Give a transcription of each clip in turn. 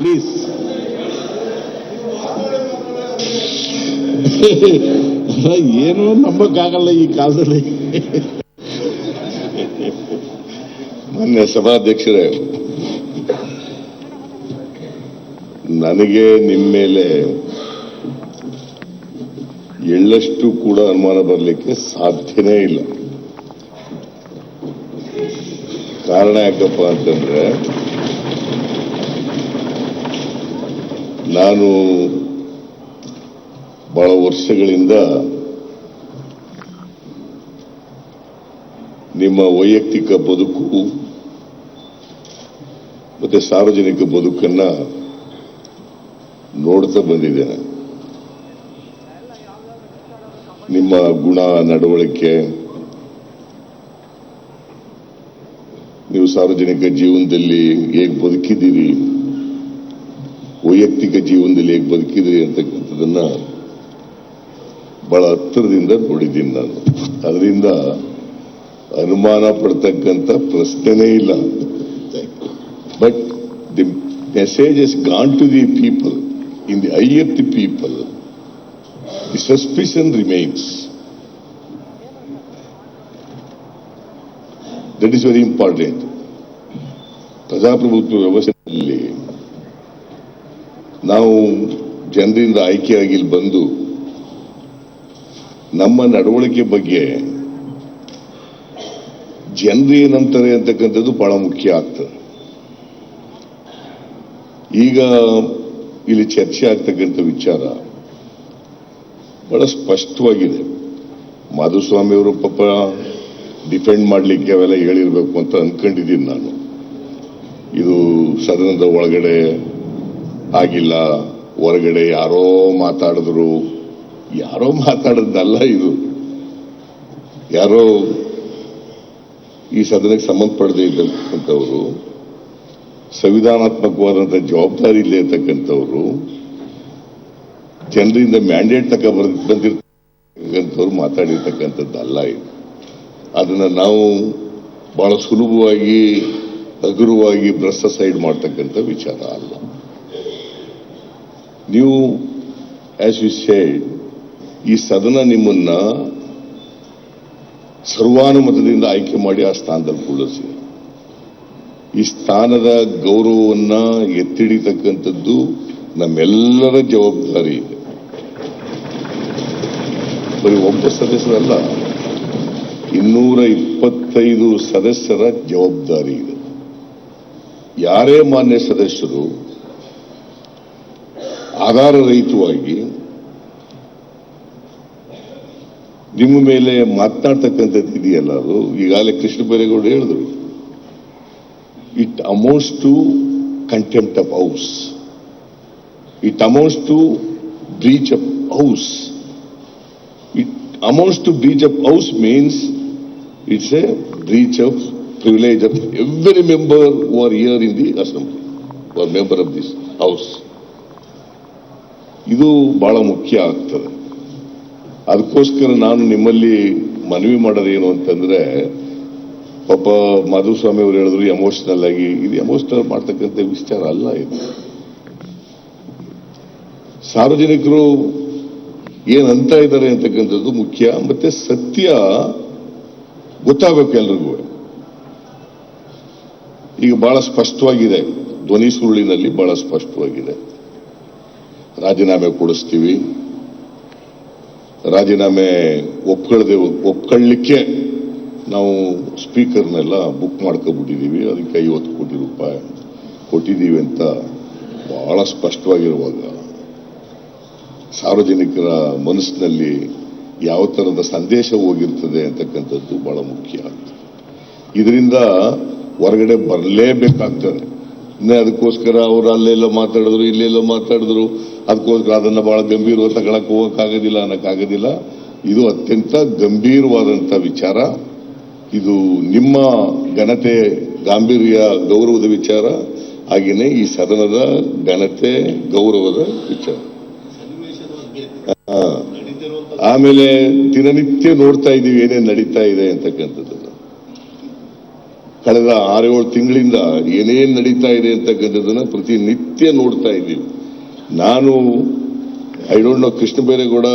Please. ಏನು ನಂಬಕ್ಕಾಗಲ್ಲ ಈ ಕಾಲದಲ್ಲಿ. ಮಾನ್ಯ ಸಭಾಧ್ಯಕ್ಷರೇ, ನನಗೆ ನಿಮ್ಮ ಮೇಲೆ ಎಳ್ಳಷ್ಟು ಕೂಡ ಅನುಮಾನ ಬರಲಿಕ್ಕೆ ಸಾಧ್ಯನೇ ಇಲ್ಲ. ಕಾರಣ ಯಾಕಪ್ಪ ಅಂತಂದ್ರೆ, ನಾನು ಬಹಳ ವರ್ಷಗಳಿಂದ ನಿಮ್ಮ ವೈಯಕ್ತಿಕ ಬದುಕು ಮತ್ತೆ ಸಾರ್ವಜನಿಕ ಬದುಕನ್ನ ನೋಡ್ತಾ ಬಂದಿದ್ದೇನೆ. ನಿಮ್ಮ ಗುಣ, ನಡವಳಿಕೆ, ನೀವು ಸಾರ್ವಜನಿಕ ಜೀವನದಲ್ಲಿ ಹೇಗೆ ಬದುಕಿದ್ದೀರಿ, ವೈಯಕ್ತಿಕ ಜೀವನದಲ್ಲಿ ಹೇಗೆ ಬದುಕಿದ್ದೀರಿ ಅಂತಕ್ಕಂಥದ್ದನ್ನ ಬಹಳ ಹತ್ತಿರದಿಂದ ನೋಡಿದ್ದೀನಿ ನಾನು. ಅದರಿಂದ ಅನುಮಾನ ಪಡ್ತಕ್ಕಂಥ ಪ್ರಶ್ನೆನೇ ಇಲ್ಲ. But the message has gone to the people, in the eye of the people. The suspicion remains. That is very important. ಪ್ರಜಾಪ್ರಭುತ್ವ ವ್ಯವಸ್ಥೆಯಲ್ಲಿ ನಾವು ಜನರಿಂದ ಆಯ್ಕೆಯಾಗಿ ಇಲ್ಲಿ ಬಂದು ನಮ್ಮ ನಡವಳಿಕೆ ಬಗ್ಗೆ ಜನರು ಏನಂತಾರೆ ಅಂತಕ್ಕಂಥದ್ದು ಬಹಳ ಮುಖ್ಯ ಆಗ್ತದೆ. ಈಗ ಇಲ್ಲಿ ಚರ್ಚೆ ಆಗ್ತಕ್ಕಂಥ ವಿಚಾರ ಬಹಳ ಸ್ಪಷ್ಟವಾಗಿದೆ. ಮಾಧುಸ್ವಾಮಿ ಅವರು ಪಾಪ ಡಿಫೆಂಡ್ ಮಾಡಲಿಕ್ಕೆ ಅವೆಲ್ಲ ಹೇಳಿರ್ಬೇಕು ಅಂತ ಅನ್ಕೊಂಡಿದ್ದೀನಿ ನಾನು. ಇದು ಸದನದ ಒಳಗಡೆ ಆಗಿಲ್ಲ, ಹೊರಗಡೆ ಯಾರೋ ಮಾತಾಡೋದಲ್ಲ. ಇದು ಯಾರೋ ಈ ಸದನಕ್ಕೆ ಸಂಬಂಧಪಡದೇ ಇದ್ದಂಥವರು, ಸಂವಿಧಾನಾತ್ಮಕವಾದಂಥ ಜವಾಬ್ದಾರಿ ಇಲ್ಲ ಇರ್ತಕ್ಕಂಥವ್ರು, ಜನರಿಂದ ಮ್ಯಾಂಡೇಟ್ ಬಂದಿರ್ತಕ್ಕಂಥವ್ರು ಮಾತಾಡಿರ್ತಕ್ಕಂಥದ್ದಲ್ಲ ಇದು. ಅದನ್ನ ನಾವು ಬಹಳ ಸುಲಭವಾಗಿ ಹಗುರವಾಗಿ ಬ್ರಷ್ ಸೈಡ್ ಮಾಡ್ತಕ್ಕಂಥ ವಿಚಾರ ಅಲ್ಲ. ನೀವು ಆಸ್ ಯು ಸೇಡ್, ಈ ಸದನ ನಿಮ್ಮನ್ನ ಸರ್ವಾನುಮತದಿಂದ ಆಯ್ಕೆ ಮಾಡಿ ಆ ಸ್ಥಾನದಲ್ಲಿ ಕೂಡಿಸಿ, ಈ ಸ್ಥಾನದ ಗೌರವವನ್ನ ಎತ್ತಿಡಿತಕ್ಕಂಥದ್ದು ನಮ್ಮೆಲ್ಲರ ಜವಾಬ್ದಾರಿ ಇದೆ. ಬರೀ ಒಬ್ಬ ಸದಸ್ಯರಲ್ಲ, 225 ಸದಸ್ಯರ ಜವಾಬ್ದಾರಿ ಇದೆ. ಯಾರೇ ಮಾನ್ಯ ಸದಸ್ಯರು ಆಧಾರರಹಿತವಾಗಿ ನಿಮ್ಮ ಮೇಲೆ ಮಾತನಾಡ್ತಕ್ಕಂಥದ್ದು ಇದೆಯಲ್ಲ, ಅದು ಈಗಾಗಲೇ ಕೃಷ್ಣ ಬೈರೇಗೌಡರು ಹೇಳಿದ್ರು, it amounts to contempt of house. It amounts to breach of house. It amounts to breach of house means it's a breach of privilege of every member who are here in the assembly, or member of this house. ಇದು ಬಹಳ ಮುಖ್ಯ ಆಗ್ತದೆ. ಅದಕ್ಕೋಸ್ಕರ ನಾನು ನಿಮ್ಮಲ್ಲಿ ಮನವಿ ಮಾಡೋದೇನು ಅಂತಂದ್ರೆ, ಪಾಪ ಮಾಧುಸ್ವಾಮಿ ಅವರು ಹೇಳಿದ್ರು ಎಮೋಷನಲ್ ಆಗಿ, ಇದು ಎಮೋಷನಲ್ ಮಾಡ್ತಕ್ಕಂಥ ವಿಚಾರ ಅಲ್ಲ. ಇದು ಸಾರ್ವಜನಿಕರು ಏನಂತ ಇದ್ದಾರೆ ಅಂತಕ್ಕಂಥದ್ದು ಮುಖ್ಯ. ಮತ್ತೆ ಸತ್ಯ ಗೊತ್ತಾಗಬೇಕು ಎಲ್ರಿಗೂ. ಈಗ ಬಹಳ ಸ್ಪಷ್ಟವಾಗಿದೆ, ಧ್ವನಿ ಸುರುಳಿನಲ್ಲಿ ಬಹಳ ಸ್ಪಷ್ಟವಾಗಿದೆ. ರಾಜೀನಾಮೆ ಕೊಡಿಸ್ತೀವಿ, ರಾಜೀನಾಮೆ ಒಪ್ಕೊಳ್ಳಿಕ್ಕೆ ನಾವು ಸ್ಪೀಕರ್ನೆಲ್ಲ ಬುಕ್ ಮಾಡ್ಕೊಬಿಟ್ಟಿದ್ದೀವಿ, ಅದಕ್ಕೆ 50 ಕೋಟಿ ರೂಪಾಯಿ ಕೊಟ್ಟಿದ್ದೀವಿ ಅಂತ ಬಹಳ ಸ್ಪಷ್ಟವಾಗಿರುವಾಗ ಸಾರ್ವಜನಿಕರ ಮನಸ್ಸಿನಲ್ಲಿ ಯಾವ ತರದ ಸಂದೇಶ ಹೋಗಿರ್ತದೆ ಅಂತಕ್ಕಂಥದ್ದು ಬಹಳ ಮುಖ್ಯ ಆಗ್ತದೆ. ಇದರಿಂದ ಹೊರಗಡೆ ಬರಲೇಬೇಕಾಗ್ತದೆ. ಅದಕ್ಕೋಸ್ಕರ ಅವರು ಅಲ್ಲೆಲ್ಲ ಮಾತಾಡಿದ್ರು, ಇಲ್ಲೆಲ್ಲ ಮಾತಾಡಿದ್ರು, ಅದಕ್ಕೋಸ್ಕರ ಅದನ್ನ ಬಹಳ ಗಂಭೀರವಾಗಿ ತಗೊಳಕ್ ಹೋಗಕ್ಕಾಗೋದಿಲ್ಲ, ಅನ್ನಕ್ಕಾಗೋದಿಲ್ಲ. ಇದು ಅತ್ಯಂತ ಗಂಭೀರವಾದಂಥ ವಿಚಾರ. ಇದು ನಿಮ್ಮ ಘನತೆ, ಗಾಂಭೀರ್ಯ, ಗೌರವದ ವಿಚಾರ. ಹಾಗೆಯೇ ಈ ಸದನದ ಘನತೆ, ಗೌರವದ ವಿಚಾರ. ಆಮೇಲೆ ದಿನನಿತ್ಯ ನೋಡ್ತಾ ಇದ್ದೀವಿ ಏನೇನು ನಡೀತಾ ಇದೆ ಅಂತಕ್ಕಂಥದ್ದನ್ನು. ಕಳೆದ 6-7 ತಿಂಗಳಿಂದ ಏನೇನ್ ನಡೀತಾ ಇದೆ ಅಂತಕ್ಕಂಥದ್ದನ್ನ ಪ್ರತಿನಿತ್ಯ ನೋಡ್ತಾ ಇದ್ದೀವಿ. ನಾನು I don't know, Krishna Byregowda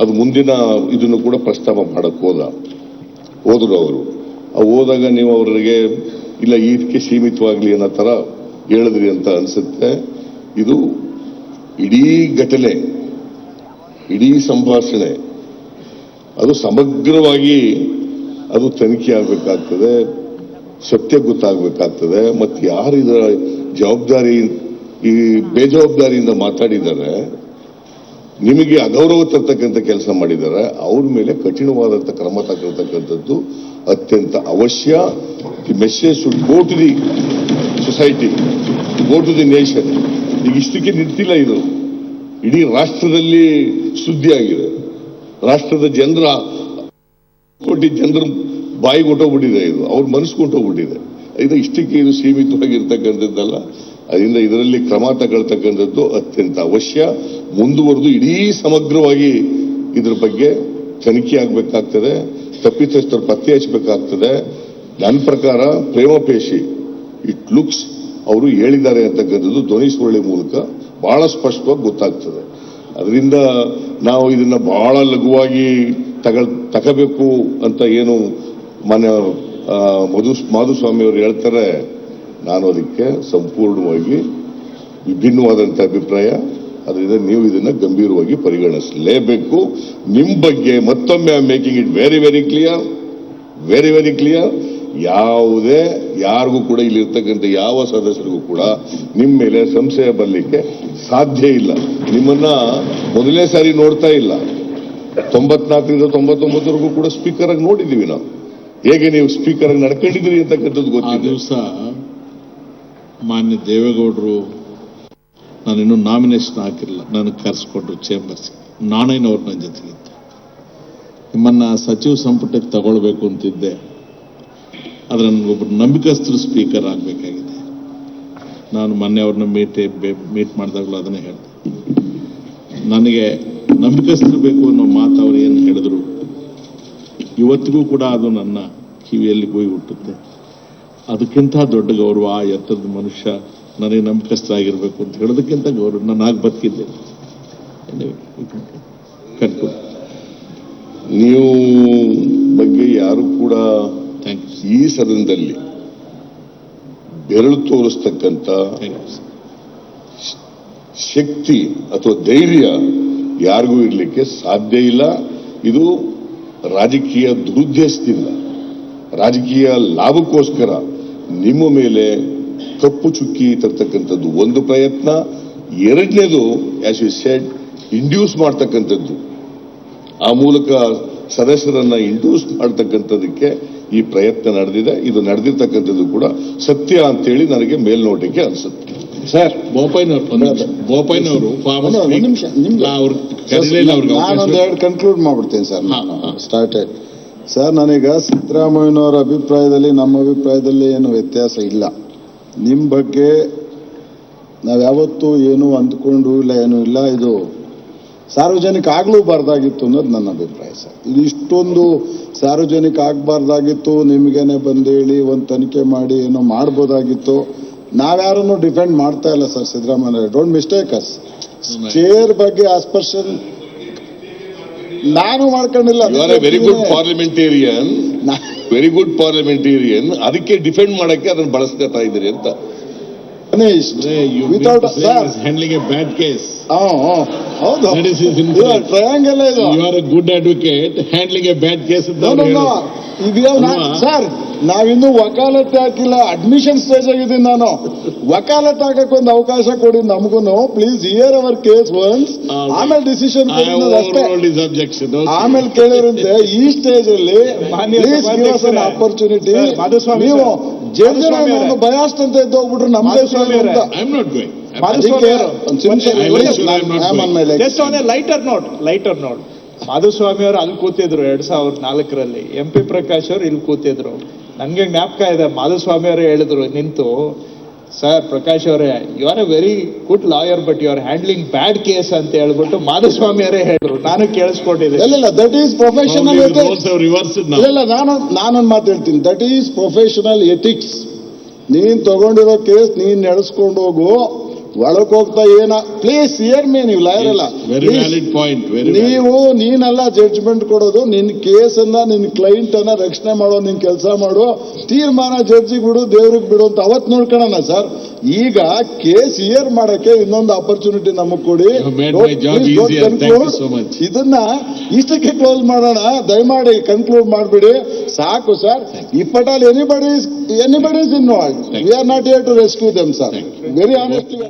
ಅದು ಮುಂದಿನ ಇದನ್ನು ಕೂಡ ಪ್ರಸ್ತಾಪ ಮಾಡಕ್ ಹೋದ್ರು ಅವರು. ಹೋದಾಗ ನೀವು ಅವರಿಗೆ ಇಲ್ಲ ಇದಕ್ಕೆ ಸೀಮಿತವಾಗ್ಲಿ ಅನ್ನೋ ತರ ಹೇಳಿದ್ರಿ ಅಂತ ಅನ್ಸುತ್ತೆ. ಇದು ಇಡೀ ಘಟನೆ, ಇಡೀ ಸಂಭಾಷಣೆ ಅದು ಸಮಗ್ರವಾಗಿ ಅದು ತನಿಖೆ ಆಗ್ಬೇಕಾಗ್ತದೆ, ಸತ್ಯ ಗೊತ್ತಾಗಬೇಕಾಗ್ತದೆ. ಮತ್ತೆ ಯಾರು ಇದರ ಜವಾಬ್ದಾರಿ, ಈ ಬೇಜವಾಬ್ದಾರಿಯಿಂದ ಮಾತಾಡಿದ್ದಾರೆ, ನಿಮಗೆ ಅಗೌರವ ತರ್ತಕ್ಕಂಥ ಕೆಲಸ ಮಾಡಿದ್ದಾರೆ, ಅವ್ರ ಮೇಲೆ ಕಠಿಣವಾದಂಥ ಕ್ರಮ ತಗೊಳ್ತಕ್ಕಂಥದ್ದು ಅತ್ಯಂತ ಅವಶ್ಯ. The message should go to the society, go to the nation. ಈಗ ಇಷ್ಟಕ್ಕೆ ನಿಂತಿಲ್ಲ, ಇದು ಇಡೀ ರಾಷ್ಟ್ರದಲ್ಲಿ ಸುದ್ದಿ ಆಗಿದೆ. ರಾಷ್ಟ್ರದ ಜನರ ಕೋಟಿ ಜನರ ಬಾಯಿಗೆ ಹೊಟ್ಟೋಗ್ಬಿಟ್ಟಿದೆ, ಇದು ಅವ್ರ ಮನಸ್ಸು ಹೊಟ್ಟೋಗ್ಬಿಟ್ಟಿದೆ. ಇದು ಇಷ್ಟಕ್ಕೆ ಇದು ಸೀಮಿತವಾಗಿರ್ತಕ್ಕಂಥದ್ದಲ್ಲ. ಅದರಿಂದ ಇದರಲ್ಲಿ ಕ್ರಮ ತಗೊಳ್ತಕ್ಕಂಥದ್ದು ಅತ್ಯಂತ ಅವಶ್ಯ. ಮುಂದುವರೆದು ಇಡೀ ಸಮಗ್ರವಾಗಿ ಇದ್ರ ಬಗ್ಗೆ ತನಿಖೆ ಆಗಬೇಕಾಗ್ತದೆ, ತಪ್ಪಿತಸ್ಥರು ಪತ್ತೆ ಹಚ್ಚಬೇಕಾಗ್ತದೆ. ನನ್ನ ಪ್ರಕಾರ ಪ್ರೇಮಪೇಶಿ ಇಟ್ ಲುಕ್ಸ್ ಅವರು ಹೇಳಿದ್ದಾರೆ ಅಂತಕ್ಕಂಥದ್ದು ಧ್ವನಿ ಸುರುಳಿ ಮೂಲಕ ಬಹಳ ಸ್ಪಷ್ಟವಾಗಿ ಗೊತ್ತಾಗ್ತದೆ. ಅದರಿಂದ ನಾವು ಇದನ್ನ ಬಹಳ ಲಘುವಾಗಿ ತಗಬೇಕು ಅಂತ ಏನು ಮಾನ್ಯ ಮಾಧುಸ್ವಾಮಿ ಅವರು ಹೇಳ್ತಾರೆ, ನಾನು ಅದಕ್ಕೆ ಸಂಪೂರ್ಣವಾಗಿ ವಿಭಿನ್ನವಾದಂಥ ಅಭಿಪ್ರಾಯ. ಅದರಿಂದ ನೀವು ಇದನ್ನ ಗಂಭೀರವಾಗಿ ಪರಿಗಣಿಸಲೇಬೇಕು. ನಿಮ್ಮ ಬಗ್ಗೆ ಮತ್ತೊಮ್ಮೆ making it very very clear, very very clear. ಯಾವುದೇ ಯಾರಿಗೂ ಕೂಡ ಇಲ್ಲಿರ್ತಕ್ಕಂಥ ಯಾವ ಸದಸ್ಯರಿಗೂ ಕೂಡ ನಿಮ್ಮ ಮೇಲೆ ಸಂಶಯ ಬರಲಿಕ್ಕೆ ಸಾಧ್ಯ ಇಲ್ಲ. ನಿಮ್ಮನ್ನ ಮೊದಲನೇ ಸಾರಿ ನೋಡ್ತಾ ಇಲ್ಲ, 94ರಿಂದ 99ವರೆಗೂ ಕೂಡ ಸ್ಪೀಕರ್ ಆಗಿ ನೋಡಿದ್ದೀವಿ ನಾವು. ಹೇಗೆ ನೀವು ಸ್ಪೀಕರ್ ಆಗಿ ನಡ್ಕೊಂಡಿದ್ದೀರಿ ಅಂತಕ್ಕಂಥದ್ದು ಗೊತ್ತಿದೆ. ದಿವಸ ಮಾನ್ಯ ದೇವೇಗೌಡರು, ನಾನಿನ್ನೂ ನಾಮಿನೇಷನ್ ಹಾಕಿರಲಿಲ್ಲ, ನನಗೆ ಕರೆಸ್ಕೊಂಡ್ರು ಚೇಂಬರ್ಸ್. ನಾಣಯ್ಯನವ್ರು ನನ್ನ ಜೊತೆಗಿತ್ತು. ನಿಮ್ಮನ್ನ ಸಚಿವ ಸಂಪುಟಕ್ಕೆ ತಗೊಳ್ಬೇಕು ಅಂತಿದ್ದೆ, ಆದ್ರೆ ನನಗೊಬ್ಬರು ನಂಬಿಕಸ್ಥರು ಸ್ಪೀಕರ್ ಆಗಬೇಕಾಗಿದೆ. ನಾನು ಮೊನ್ನೆ ಅವ್ರನ್ನ ಮೀಟ್ ಮಾಡಿದಾಗಲೂ ಅದನ್ನೇ ಹೇಳಿದೆ. ನನಗೆ ನಂಬಿಕಸ್ಥರು ಬೇಕು ಅನ್ನೋ ಮಾತು ಅವ್ರು ಏನು ಹೇಳಿದ್ರು, ಇವತ್ತಿಗೂ ಕೂಡ ಅದು ನನ್ನ ಕಿವಿಯಲ್ಲಿ ಹೋಗಿ ಹುಟ್ಟುತ್ತೆ. ಅದಕ್ಕಿಂತ ದೊಡ್ಡ ಗೌರವ ಆ ಎತ್ತರದ ಮನುಷ್ಯ ನನಗೆ ನಂಬಿಕಸ್ಥರಾಗಿರ್ಬೇಕು ಅಂತ ಹೇಳೋದಕ್ಕಿಂತ ಗೌರವ ನಾನು ಆಗ ಬದುಕಿದ್ದೆ. ನೀವು ಬಗ್ಗೆ ಯಾರು ಕೂಡ ಈ ಸದನದಲ್ಲಿ ಬೆರಳು ತೋರಿಸ್ತಕ್ಕಂಥ ಶಕ್ತಿ ಅಥವಾ ಧೈರ್ಯ ಯಾರಿಗೂ ಇರಲಿಕ್ಕೆ ಸಾಧ್ಯ ಇಲ್ಲ. ಇದು ರಾಜಕೀಯ ದುರುದ್ದೇಶದಿಂದ, ರಾಜಕೀಯ ಲಾಭಕ್ಕೋಸ್ಕರ ನಿಮ್ಮ ಮೇಲೆ ಕಪ್ಪು ಚುಕ್ಕಿ ತರ್ತಕ್ಕಂಥದ್ದು ಒಂದು ಪ್ರಯತ್ನ. ಎರಡನೇದು ಆಸ್ ಯು ಸೆಡ್ ಇಂಡ್ಯೂಸ್ ಮಾಡ್ತಕ್ಕಂಥದ್ದು, ಆ ಮೂಲಕ ಸದಸ್ಯರನ್ನ ಇಂಡ್ಯೂಸ್ ಮಾಡ್ತಕ್ಕಂಥದಕ್ಕೆ ಈ ಪ್ರಯತ್ನ ನಡೆದಿದೆ. ಇದು ನಡೆದಿರ್ತಕ್ಕಂಥದ್ದು ಕೂಡ ಸತ್ಯ ಅಂತೇಳಿ ನನಗೆ ಮೇಲ್ನೋಟಕ್ಕೆ ಅನಿಸುತ್ತೆ. ಸರ್, ಬೋಪಯ್ಯನವರು ನಾನೊಂದೆರಡು ಕನ್ಕ್ಲೂಡ್ ಮಾಡ್ಬಿಡ್ತೇನೆ ಸರ್. ಸ್ಟಾರ್ಟೆಡ್ ಸರ್, ನನಗ ಸಿದ್ದರಾಮಯ್ಯನವರ ಅಭಿಪ್ರಾಯದಲ್ಲಿ ನಮ್ಮ ಅಭಿಪ್ರಾಯದಲ್ಲಿ ಏನು ವ್ಯತ್ಯಾಸ ಇಲ್ಲ. ನಿಮ್ಮ ಬಗ್ಗೆ ನಾವ್ಯಾವತ್ತೂ ಏನು ಅಂದ್ಕೊಂಡು ಇಲ್ಲ, ಏನೂ ಇಲ್ಲ. ಇದು ಸಾರ್ವಜನಿಕ ಆಗ್ಲೂಬಾರ್ದಾಗಿತ್ತು ಅನ್ನೋದು ನನ್ನ ಅಭಿಪ್ರಾಯ ಸರ್. ಇದು ಇಷ್ಟೊಂದು ಸಾರ್ವಜನಿಕ ಆಗಬಾರ್ದಾಗಿತ್ತು. ನಿಮಗೇನೆ ಬಂದೇಳಿ ಒಂದು ತನಿಖೆ ಮಾಡಿ ಏನೋ ಮಾಡ್ಬೋದಾಗಿತ್ತು. ನಾವ್ಯಾರನ್ನು ಡಿಫೆಂಡ್ ಮಾಡ್ತಾ ಇಲ್ಲ sir. Siddaramaiah, don't mistake us. Chair ಬಗ್ಗೆ ಆಸ್ಪರ್ಷನ್ ನಾನು ಮಾಡ್ಕೊಂಡಿಲ್ಲ. Very good parliamentarian, very good parliamentarian. ಅದಕ್ಕೆ ಡಿಫೆಂಡ್ ಮಾಡಕ್ಕೆ ಅದನ್ನು ಬಳಸ್ಕೊತಾ ಇದ್ದೀರಿ ಅಂತ. Without sir handling a bad case. ಹೌದು, ಟ್ರಯಾಂಗಲ್ ಇದು. You are a good advocate handling a bad case. Sir, ನಾವಿನ್ನೂ ವಕಾಲತ್ ಹಾಕಿಲ್ಲ, ಅಡ್ಮಿಷನ್ ಸ್ಟೇಜ್ ಆಗಿದ್ದೀನಿ ನಾನು. ವಕಾಲತ್ ಹಾಕಕ್ ಒಂದು ಅವಕಾಶ ಕೊಡಿ ನಮಗೂ. Please here hour case once, ಆಮೇಲೆ ಡಿಸಿಷನ್ ಅಷ್ಟೇ. ಆಮೇಲೆ ಕೇಳಿರಂತೆ ಈ ಸ್ಟೇಜ್ ಅಲ್ಲಿ please give us an opportunity. ನೀವು ಜನ ಬಯಾಸ್ಟ್ ಅಂತ ಎದ್ದೋಗ್ಬಿಟ್ರು ನಮ್ದೇ ಸ್ವಾಮಿ ಅಂತ. ಲೈಟರ್ ನೋಟ್ ಮಾಧುಸ್ವಾಮಿ ಅವರು ಅಲ್ಲಿ ಕೂತಿದ್ರು 2004ರಲ್ಲಿ. MP ಪ್ರಕಾಶ್ ಅವರು ಇಲ್ಲಿ ಕೂತಿದ್ರು. ನನ್ಗೆ ಜ್ಞಾಪಕ ಇದೆ, ಮಾಧುಸ್ವಾಮಿ ಅವರು ಹೇಳಿದ್ರು ನಿಂತು, ಸರ್ ಪ್ರಕಾಶ್ ಅವರೇ, you are a very good lawyer but you are handling bad case ಅಂತ ಹೇಳ್ಬಿಟ್ಟು ಮಾಧುಸ್ವಾಮಿ ಅವರೇ ಹೇಳಿದ್ರು, ನಾನು ಕೇಳಿಸ್ಕೊಂಡಿದ್ದೆ. ಇಲ್ಲ ದಟ್ ಈಸ್ ಪ್ರೊಫೆಷನಲ್ ರಿವರ್ಸ್ ಇಲ್ಲ ನಾನೊಂದು ಮಾತು ಹೇಳ್ತೀನಿ, ದಟ್ ಈಸ್ ಪ್ರೊಫೆಷನಲ್ ಎಥಿಕ್ಸ್. ನೀನ್ ತಗೊಂಡಿರೋ ಕೇಸ್ ನೀನ್ ನಡೆಸ್ಕೊಂಡು ಹೋಗು, ಒಳಕ್ ಹೋಗ್ತಾ ಪ್ಲೀಸ್ ಹಿಯರ್ ಮೀ, ನೀವು ಲಾಯರ್ ಅಲ್ಲ, ವೆರಿ ವ್ಯಾಲಿಡ್ ಪಾಯಿಂಟ್. ನೀನಲ್ಲ ಜಡ್ಜ್ಮೆಂಟ್ ಕೊಡೋದು, ನಿನ್ ಕೇಸ್ ಅನ್ನ ನಿನ್ ಕ್ಲೈಂಟ್ ಅನ್ನ ರಕ್ಷಣೆ ಮಾಡೋ ನಿನ್ ಕೆಲಸ ಮಾಡು, ತೀರ್ಮಾನ ಜಡ್ಜಿಗೆ ಬಿಡು, ದೇವ್ರಿಗೆ ಬಿಡು ಅಂತ ಅವತ್ ನೋಡ್ಕೊಳ್ಳೋಣ ಸರ್. ಈಗ ಕೇಸ್ ಹಿಯರ್ ಮಾಡಕ್ಕೆ ಇನ್ನೊಂದು ಆಪರ್ಚುನಿಟಿ ನಮಗ್ ಕೊಡಿ. ಇದನ್ನ ಇಷ್ಟಕ್ಕೆ ಕ್ಲೋಸ್ ಮಾಡೋಣ, ದಯಮಾಡಿ ಕನ್ಕ್ಲೂಡ್ ಮಾಡ್ಬಿಡಿ ಸಾಕು sir. If at all anybody is involved, we are not here to rescue them sir, very honestly.